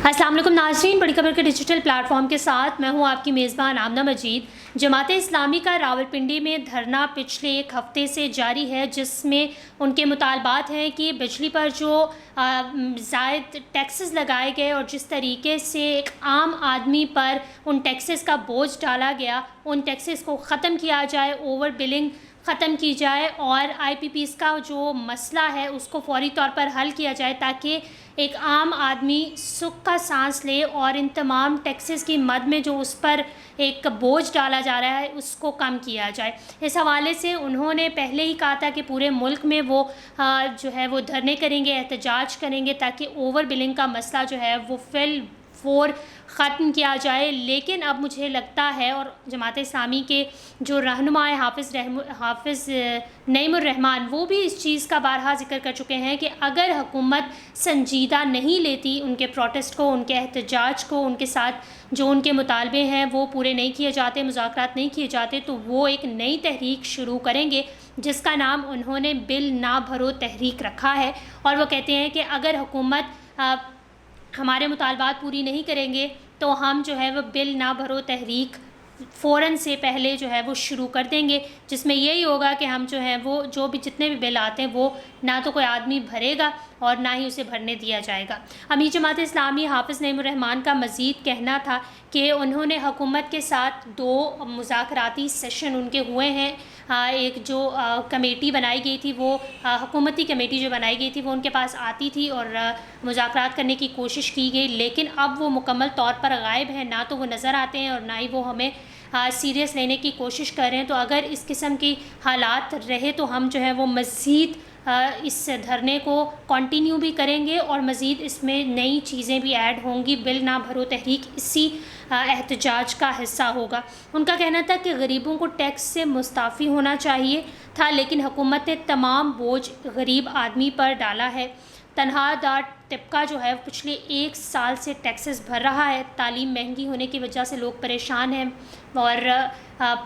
السلام علیکم ناظرین، بڑی خبر کے ڈیجیٹل پلیٹ فارم کے ساتھ میں ہوں آپ کی میزبان آمنہ مجید۔ جماعت اسلامی کا راولپنڈی میں دھرنا پچھلے ایک ہفتے سے جاری ہے، جس میں ان کے مطالبات ہیں کہ بجلی پر جو زائد ٹیکسز لگائے گئے اور جس طریقے سے ایک عام آدمی پر ان ٹیکسز کا بوجھ ڈالا گیا، ان ٹیکسز کو ختم کیا جائے، اوور بلنگ ختم کی جائے اور آئی پی پیز کا جو مسئلہ ہے اس کو فوری طور پر حل کیا جائے تاکہ ایک عام آدمی سکھ کا سانس لے اور ان تمام ٹیکسز کی مد میں جو اس پر ایک بوجھ ڈالا جا رہا ہے اس کو کم کیا جائے۔ اس حوالے سے انہوں نے پہلے ہی کہا تھا کہ پورے ملک میں وہ جو ہے وہ دھرنے کریں گے، احتجاج کریں گے تاکہ اوور بلنگ کا مسئلہ جو ہے وہ فی الفور ختم کیا جائے۔ لیکن اب مجھے لگتا ہے، اور جماعت اسلامی کے جو رہنما ہے حافظ نعیم الرحمان، وہ بھی اس چیز کا بارہا ذکر کر چکے ہیں کہ اگر حکومت سنجیدہ نہیں لیتی ان کے پروٹیسٹ کو، ان کے احتجاج کو، ان کے ساتھ جو ان کے مطالبے ہیں وہ پورے نہیں کیے جاتے، مذاکرات نہیں کیے جاتے، تو وہ ایک نئی تحریک شروع کریں گے جس کا نام انہوں نے بل نہ بھرو تحریک رکھا ہے۔ اور وہ کہتے ہیں کہ اگر حکومت ہمارے مطالبات پوری نہیں کریں گے تو ہم جو ہے وہ بل نہ بھرو تحریک فوراً سے پہلے جو ہے وہ شروع کر دیں گے، جس میں یہی ہوگا کہ ہم جو ہے وہ جتنے بھی بل آتے ہیں وہ نہ تو کوئی آدمی بھرے گا اور نہ ہی اسے بھرنے دیا جائے گا۔ امیر جماعت اسلامی حافظ نعیم الرحمان کا مزید کہنا تھا کہ انہوں نے حکومت کے ساتھ 2 مذاکراتی سیشن ان کے ہوئے ہیں۔ ایک جو کمیٹی بنائی گئی تھی، وہ حکومتی کمیٹی جو بنائی گئی تھی وہ ان کے پاس آتی تھی اور مذاکرات کرنے کی کوشش کی گئی، لیکن اب وہ مکمل طور پر غائب ہیں، نہ تو وہ نظر آتے ہیں اور نہ ہی وہ ہمیں سیریس لینے کی کوشش کر رہے ہیں۔ تو اگر اس قسم کی حالات رہے تو ہم جو ہے وہ مزید اس دھرنے کو کنٹینیو بھی کریں گے اور مزید اس میں نئی چیزیں بھی ایڈ ہوں گی۔ بل نہ بھرو تحریک اسی احتجاج کا حصہ ہوگا۔ ان کا کہنا تھا کہ غریبوں کو ٹیکس سے مستعفی ہونا چاہیے تھا، لیکن حکومت نے تمام بوجھ غریب آدمی پر ڈالا ہے۔ تنہا دار طبقہ جو ہے پچھلے 1 سال سے ٹیکسز بھر رہا ہے۔ تعلیم مہنگی ہونے کی وجہ سے لوگ پریشان ہیں اور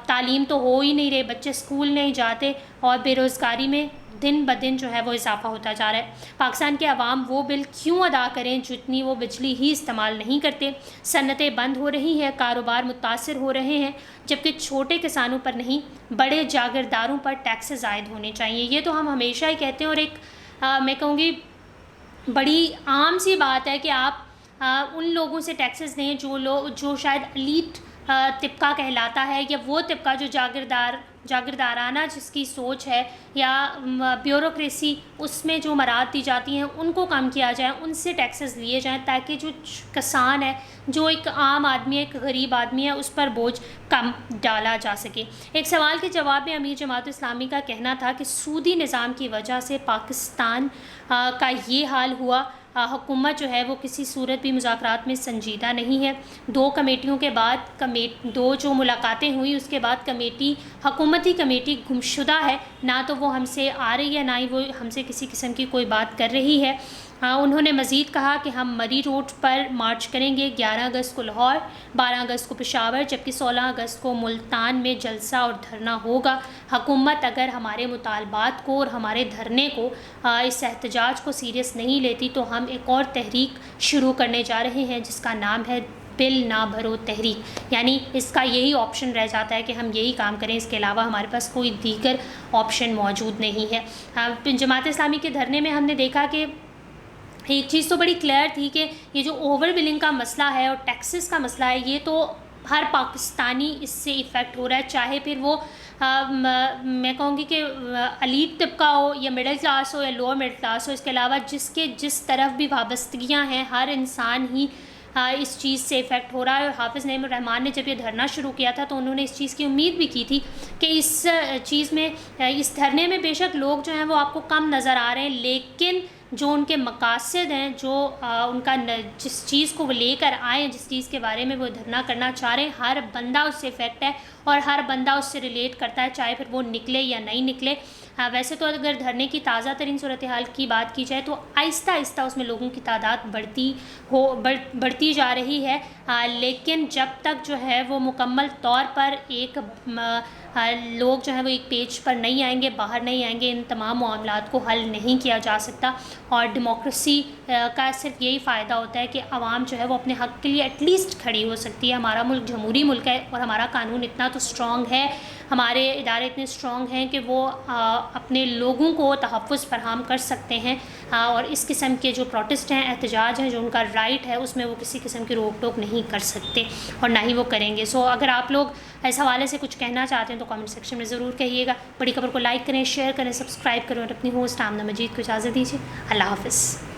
تعلیم تو ہو ہی نہیں رہے، بچے اسکول نہیں جاتے اور بے روزگاری میں دن بدن جو ہے وہ اضافہ ہوتا جا رہا ہے۔ پاکستان کے عوام وہ بل کیوں ادا کریں جتنی وہ بجلی ہی استعمال نہیں کرتے؟ صنعتیں بند ہو رہی ہیں، کاروبار متاثر ہو رہے ہیں، جبکہ چھوٹے کسانوں پر نہیں بڑے جاگیرداروں پر ٹیکسز عائد ہونے چاہیے۔ یہ تو ہم ہمیشہ ہی کہتے ہیں اور ایک میں کہوں گی بڑی عام سی بات ہے کہ آپ ان لوگوں سے ٹیکسز دیں جو شاید ایلیٹ طبقہ کہلاتا ہے، یا وہ طبقہ جو جاگیردارانہ جس کی سوچ ہے یا بیوروکریسی اس میں جو مراد دی جاتی ہیں ان کو کم کیا جائے، ان سے ٹیکسز لیے جائیں تاکہ جو کسان ہے، جو ایک عام آدمی ہے، ایک غریب آدمی ہے، اس پر بوجھ کم ڈالا جا سکے۔ ایک سوال کے جواب میں امیر جماعت اسلامی کا کہنا تھا کہ سودی نظام کی وجہ سے پاکستان کا یہ حال ہوا۔ حکومت جو ہے وہ کسی صورت بھی مذاکرات میں سنجیدہ نہیں ہے۔ 2 کمیٹیوں کے بعد 2 جو ملاقاتیں ہوئی اس کے بعد حکومتی کمیٹی گمشدہ ہے، نہ تو وہ ہم سے آ رہی ہے، نہ ہی وہ ہم سے کسی قسم کی کوئی بات کر رہی ہے۔ انہوں نے مزید کہا کہ ہم مری روڈ پر مارچ کریں گے، 11 اگست کو لاہور، 12 اگست کو پشاور، جبکہ 16 اگست کو ملتان میں جلسہ اور دھرنا ہوگا۔ حکومت اگر ہمارے مطالبات کو اور ہمارے دھرنے کو، اس احتجاج کو سیریس نہیں لیتی تو ہم ایک اور تحریک شروع کرنے جا رہے ہیں جس کا نام ہے بل نہ بھرو تحریک۔ یعنی اس کا یہی آپشن رہ جاتا ہے کہ ہم یہی کام کریں، اس کے علاوہ ہمارے پاس کوئی دیگر آپشن موجود نہیں ہے۔ جماعت اسلامی کے دھرنے میں ہم نے دیکھا کہ ایک چیز تو بڑی کلیئر تھی کہ یہ جو اوور بلنگ کا مسئلہ ہے اور ٹیکسز کا مسئلہ ہے، یہ تو ہر پاکستانی اس سے افیکٹ ہو رہا ہے، چاہے پھر وہ میں کہوں گی کہ ایلیٹ طبقہ ہو یا مڈل کلاس ہو یا لوور مڈل کلاس ہو، اس کے علاوہ جس طرف بھی وابستگیاں ہیں، ہر انسان ہی اس چیز سے افیکٹ ہو رہا ہے۔ اور حافظ نعیم الرحمان نے جب یہ دھرنا شروع کیا تھا تو انہوں نے اس چیز کی امید بھی کی تھی کہ اس چیز میں، اس دھرنے میں بے شک لوگ جو ہیں وہ آپ کو کم نظر آ رہے ہیں، لیکن جو ان کے مقاصد ہیں، جو ان کا جس چیز کو وہ لے کر آئے ہیں، جس چیز کے بارے میں وہ دھرنا کرنا چاہ رہے ہیں، ہر بندہ اس سے افیکٹ ہے اور ہر بندہ اس سے ریلیٹ کرتا ہے، چاہے پھر وہ نکلے یا نہیں نکلے۔ ویسے تو اگر دھرنے کی تازہ ترین صورتحال کی بات کی جائے تو آہستہ آہستہ اس میں لوگوں کی تعداد بڑھتی جا رہی ہے، لیکن جب تک جو ہے وہ مکمل طور پر ایک لوگ جو ہیں وہ ایک پیج پر نہیں آئیں گے، باہر نہیں آئیں گے، ان تمام معاملات کو حل نہیں کیا جا سکتا۔ اور ڈیموکریسی کا صرف یہی فائدہ ہوتا ہے کہ عوام جو ہے وہ اپنے حق کے لیے ایٹ لیسٹ کھڑی ہو سکتی ہے۔ ہمارا ملک جمہوری ملک ہے اور ہمارا قانون اتنا تو اسٹرانگ ہے، ہمارے ادارے اتنے اسٹرانگ ہیں کہ وہ اپنے لوگوں کو تحفظ فراہم کر سکتے ہیں، اور اس قسم کے جو پروٹیسٹ ہیں، احتجاج ہیں، جو ان کا رائٹ ہے، اس میں وہ کسی قسم کی روک ٹوک نہیں کر سکتے اور نہ ہی وہ کریں گے۔ سو اگر آپ لوگ اس حوالے سے کچھ کہنا چاہتے ہیں تو کامنٹ سیکشن میں ضرور کہیے گا۔ بڑی خبر کو لائک کریں، شیئر کریں، سبسکرائب کریں اور اپنی ہوسٹ آمنہ مجید کو اجازت دیجیے۔ اللہ حافظ۔